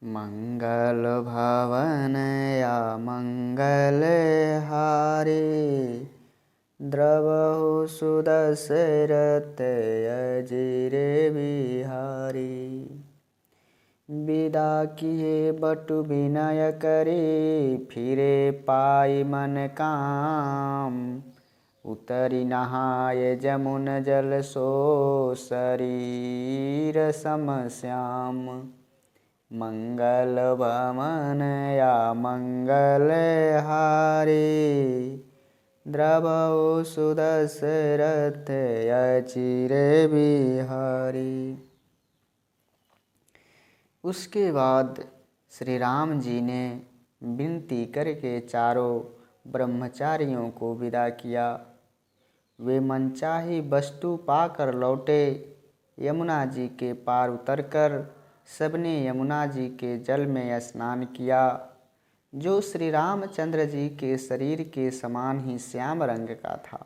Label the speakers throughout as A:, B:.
A: मंगल भवन या मंगल हारे, द्रवहु सुदशरथ अजिर बिहारी। विदा किए बटु विनय करे, फिरे पाई मन काम। उतरी नहाय जमुन जल सो, शरीर सम श्याम। मंगल भवन या मंगल हारे, द्रवहु सुदशरथ अचिर बिहारी। उसके बाद श्री राम जी ने विनती करके चारों ब्रह्मचारियों को विदा किया। वे मनचाही वस्तु पाकर लौटे। यमुना जी के पार उतरकर सबने यमुना जी के जल में स्नान किया, जो श्री रामचंद्र जी के शरीर के समान ही श्याम रंग का था।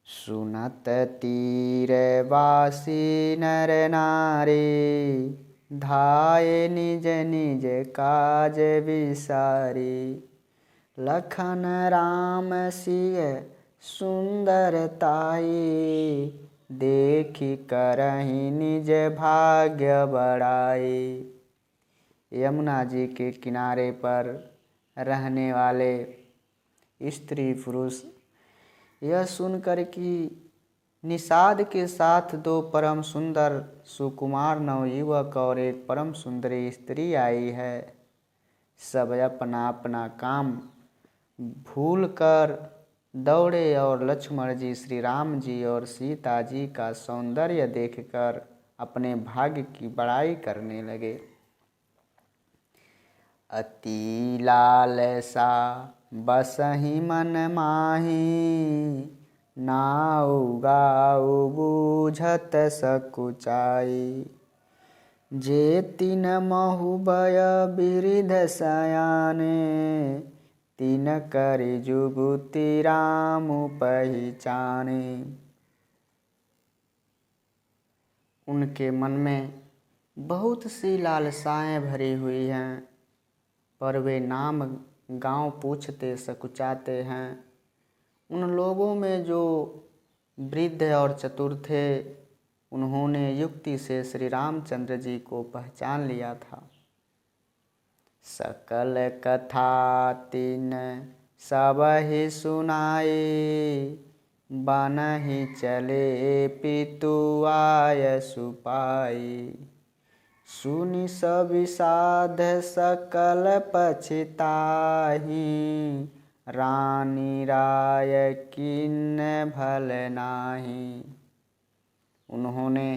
A: सुनत तीर वासी नर नारी, धाये निज निज काज विसारी। लखन राम सिय सुंदरताई, देखी करहि निज भाग्य बढ़ाई। यमुना जी के किनारे पर रहने वाले स्त्री पुरुष यह सुनकर कि निषाद के साथ दो परम सुंदर सुकुमार नवयुवक और एक परम सुंदरी स्त्री आई है, सब अपना अपना काम भूलकर दौड़े और लक्ष्मण जी, श्री राम जी और सीता जी का सौंदर्य देखकर अपने भाग्य की बड़ाई करने लगे। अति लालसा बसहि मन माही, नाउ गाउ बूझत सकुचाई। जे तिन महु बय बिरिध सयाने, तिन करि जुगुति राम पहिचाने। उनके मन में बहुत सी लालसाएं भरी हुई हैं, पर वे नाम गांव पूछते सकुचाते हैं। उन लोगों में जो वृद्ध और चतुर थे, उन्होंने युक्ति से श्री रामचंद्र जी को पहचान लिया था। सकल कथा तिन सबहि सुनाई, बनहि चले पितु आय सुपाई। सुनि सविषाद सकल पछिताहि, रानी राय किन्ने भल नाही। उन्होंने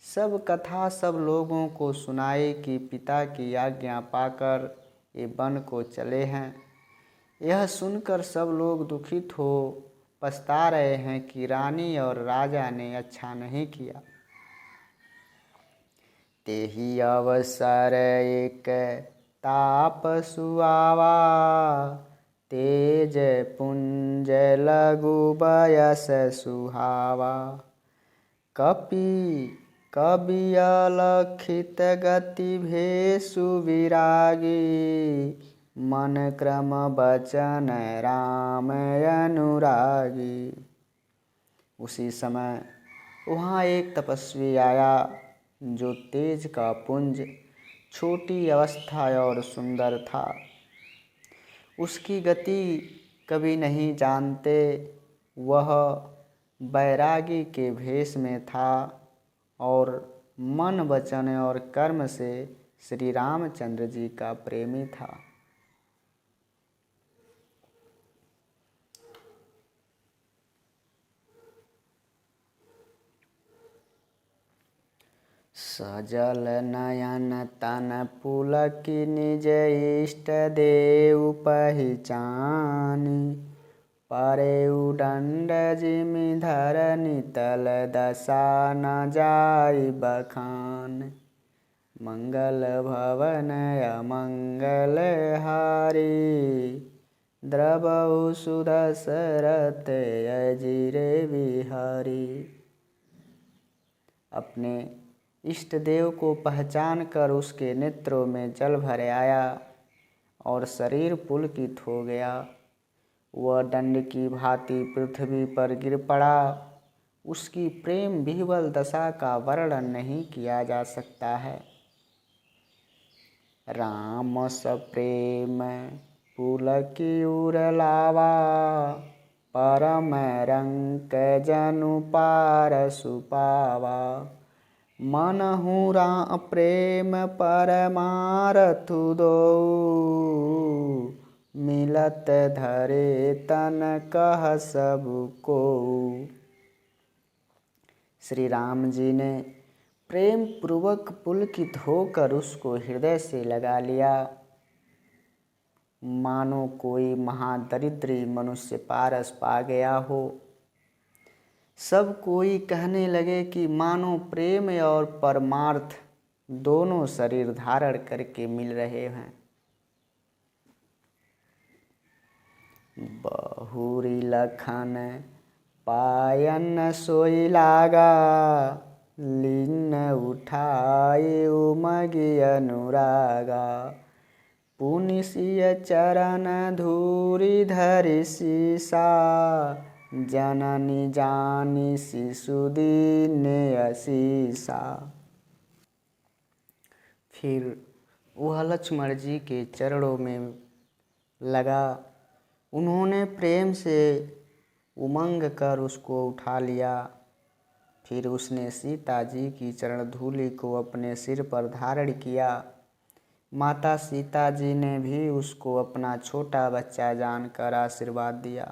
A: सब कथा सब लोगों को सुनाई कि पिता की आज्ञा पाकर ये वन को चले हैं। यह सुनकर सब लोग दुखित हो पछता रहे हैं कि रानी और राजा ने अच्छा नहीं किया। तेहि अवसर एक ताप सुआवा, तेज पुंज लघु बयस सुहावा। कपि कवि अलखित गति भेषु विरागी, मन क्रम बचन राम अनुरागी। उसी समय वहाँ एक तपस्वी आया, जो तेज का पुंज, छोटी अवस्था और सुंदर था। उसकी गति कभी नहीं जानते। वह बैरागी के भेष में था और मन वचन और कर्म से श्री रामचंद्र जी का प्रेमी था। सजल नयन तन पुलकी, निज इष्ट देव पहिचानी। परेउ दंड जिमि धरनी तल, दशा न जाई बखान। मंगल भवन अमंगल हारी, द्रवहु सुदशरथ अजिर बिहारी। अपने इष्ट देव को पहचान कर उसके नेत्रों में जल भर आया और शरीर पुलकित हो गया। वह दंड की भांति पृथ्वी पर गिर पड़ा। उसकी प्रेम विह्वल दशा का वर्णन नहीं किया जा सकता है। राम सप्रेम पुलकिउर लावा, परम रंक जनु पार सुपावा। मनहु राम प्रेम परमारथु दो, मिलत धरे तन कह सब को। श्री राम जी ने प्रेम पूर्वक पुलकित होकर उसको हृदय से लगा लिया, मानो कोई महादरिद्री मनुष्य पारस पा गया हो। सब कोई कहने लगे कि मानो प्रेम और परमार्थ दोनों शरीर धारण करके मिल रहे हैं। बहुरी लखन पायन सोई लागा, लीन उठाए उमगी अनुरागा। पुनि सिय चरण धूरि धरि सीसा, जननी जानी शिशु दीने असीसा। फिर वह लक्ष्मण जी के चरणों में लगा। उन्होंने प्रेम से उमंग कर उसको उठा लिया। फिर उसने सीता जी की चरण धूलि को अपने सिर पर धारण किया। माता सीता जी ने भी उसको अपना छोटा बच्चा जानकर आशीर्वाद दिया।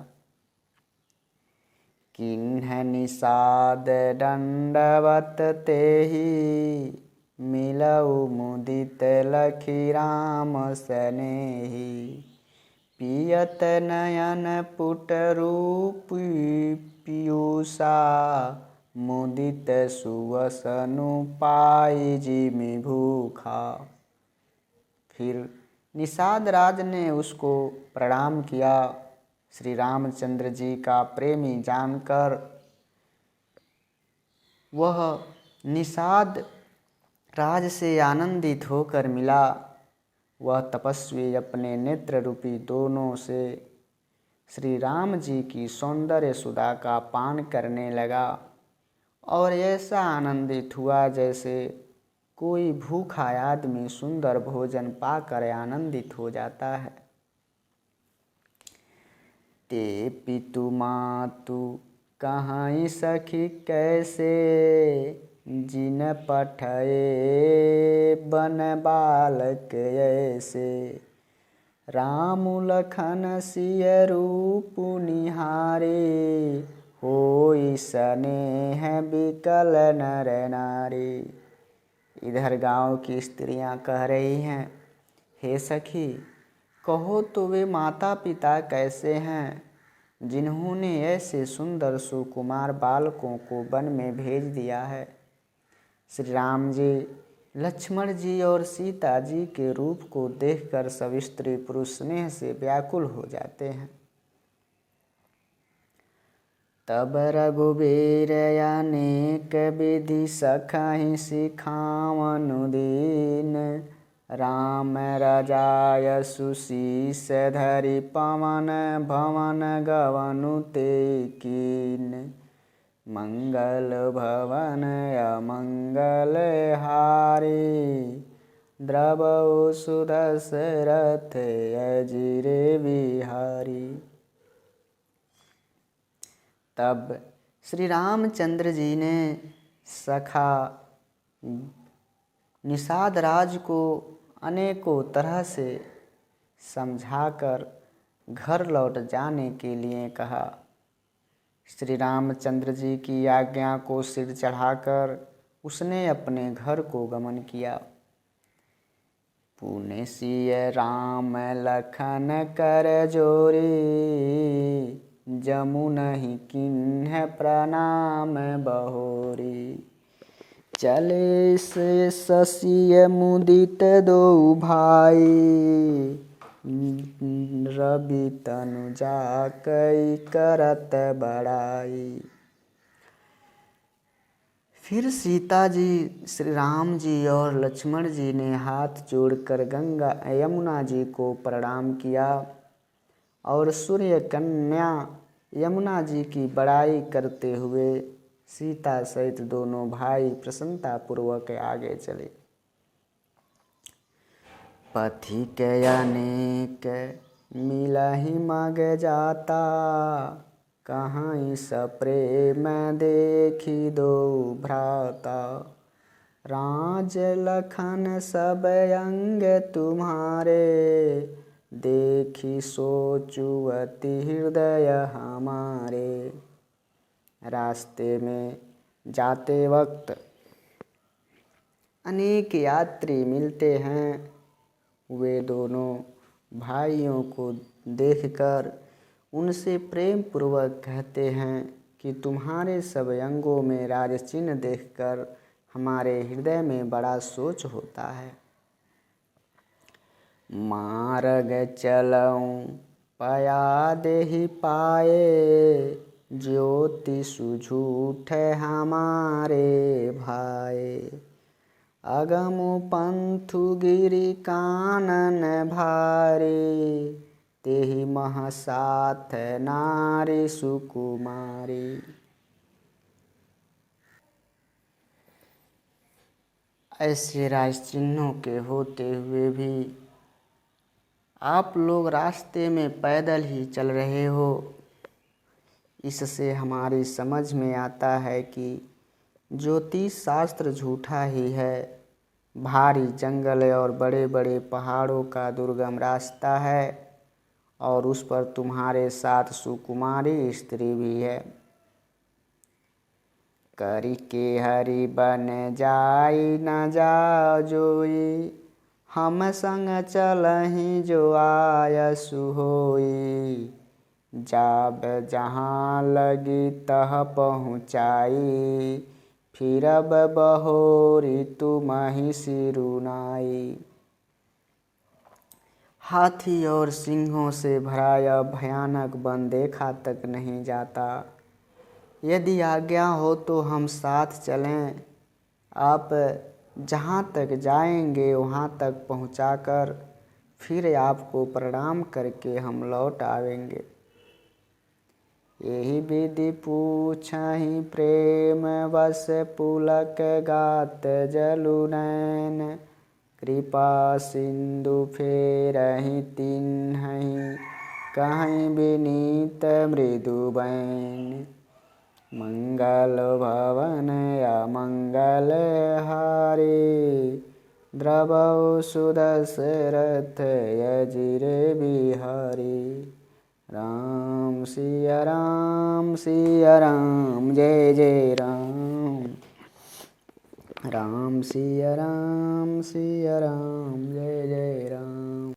A: किन्ह निषाद दंडवत तेहि, मिलऊ मुदित लखी राम सनेहि। पियत नयन पुट रूप पीयूषा, मुदित सुवसनु पाई जिमि भूखा। फिर निषाद राज ने उसको प्रणाम किया। श्री रामचंद्र जी का प्रेमी जानकर वह निषाद राज से आनंदित होकर मिला। वह तपस्वी अपने नेत्र रूपी दोनों से श्री राम जी की सौंदर्य सुधा का पान करने लगा और ऐसा आनंदित हुआ जैसे कोई भूखा आदमी सुंदर भोजन पाकर आनंदित हो जाता है। ते पितु मातु कहाँ सखी कैसे, जिन पठये बन बालक ऐसे। राम लखन सिय रूप निहारे, होई स्नेह बिकल नर नारी। इधर गांव की स्त्रियां कह रही हैं, हे सखी, कहो तो वे माता पिता कैसे हैं जिन्होंने ऐसे सुंदर सुकुमार बालकों को वन में भेज दिया है। श्री राम जी, लक्ष्मण जी और सीता जी के रूप को देखकर सब स्त्री पुरुष स्नेह से व्याकुल हो जाते हैं। तब रघुबीर अनेक विधि सखहि सिखावनु दीन। राम रजाय सुशीष धरि पवन भवन गवनु ते कीन। मंगल भवन अमंगल हारी, द्रवौ सुदशरथ अजिरे बिहारी। तब श्री रामचंद्र जी ने सखा निषाद राज को अनेकों तरह से समझाकर घर लौट जाने के लिए कहा। श्री रामचंद्र जी की आज्ञा को सिर चढ़ाकर उसने अपने घर को गमन किया। पुण्य सिय राम लखन कर जोरी, जमुनहि किन्ह प्रणाम बहोरी। चले से शशिय मुदित दो भाई, रवि तनु जाकई करत बड़ाई। फिर सीता जी, श्री राम जी और लक्ष्मण जी ने हाथ जोड़कर गंगा यमुना जी को प्रणाम किया और सूर्य कन्या यमुना जी की बड़ाई करते हुए सीता सहित दोनों भाई प्रसन्नतापूर्वक आगे चले। पथिक अनेक मिलहि मग जाता, कहाँ सप्रेम देखी दो भ्राता। राज लखन सब अंग तुम्हारे, देखी सोचुअति हृदय हमारे। रास्ते में जाते वक्त अनेक यात्री मिलते हैं। वे दोनों भाइयों को देखकर उनसे प्रेम पूर्वक कहते हैं कि तुम्हारे सब अंगों में राज चिन्ह देखकर हमारे हृदय में बड़ा सोच होता है। मार्ग चलऊं पया देहि पाए, ज्योति सुझूठ हमारे भाए। अगम पंथु गिरि कानन भारी, तेहि मह साथ नारी सुकुमारी। ऐसे राज चिन्हों के होते हुए भी आप लोग रास्ते में पैदल ही चल रहे हो। इससे हमारी समझ में आता है कि ज्योतिष शास्त्र झूठा ही है। भारी जंगल और बड़े बड़े पहाड़ों का दुर्गम रास्ता है और उस पर तुम्हारे साथ सुकुमारी स्त्री भी है। करी के हरि बन जाई न जा जोई, हम संग चलहि जो आयसु होई। जाब जहाँ लगी तह पहुँचाई, फिरब बहोरी तुमहि सिरुनाई। हाथी और सिंहों से भरा यह भयानक वन देखा तक नहीं जाता। यदि आज्ञा हो तो हम साथ चलें। आप जहाँ तक जाएंगे वहाँ तक पहुँचाकर फिर आपको प्रणाम करके हम लौट आवेंगे। यही विधि पूछहि प्रेम वश, पुलक गात जलु नैन। कृपा सिंधु फेरहि तिन्हि, कहीं विनीत मृदु बैन। मंगल भवन अमंगल हारी, द्रवौ सुदशरथ अजिर बिहारी। राम सिया राम सिया राम, जय जय राम। राम सिया राम सिया राम, जय जय राम।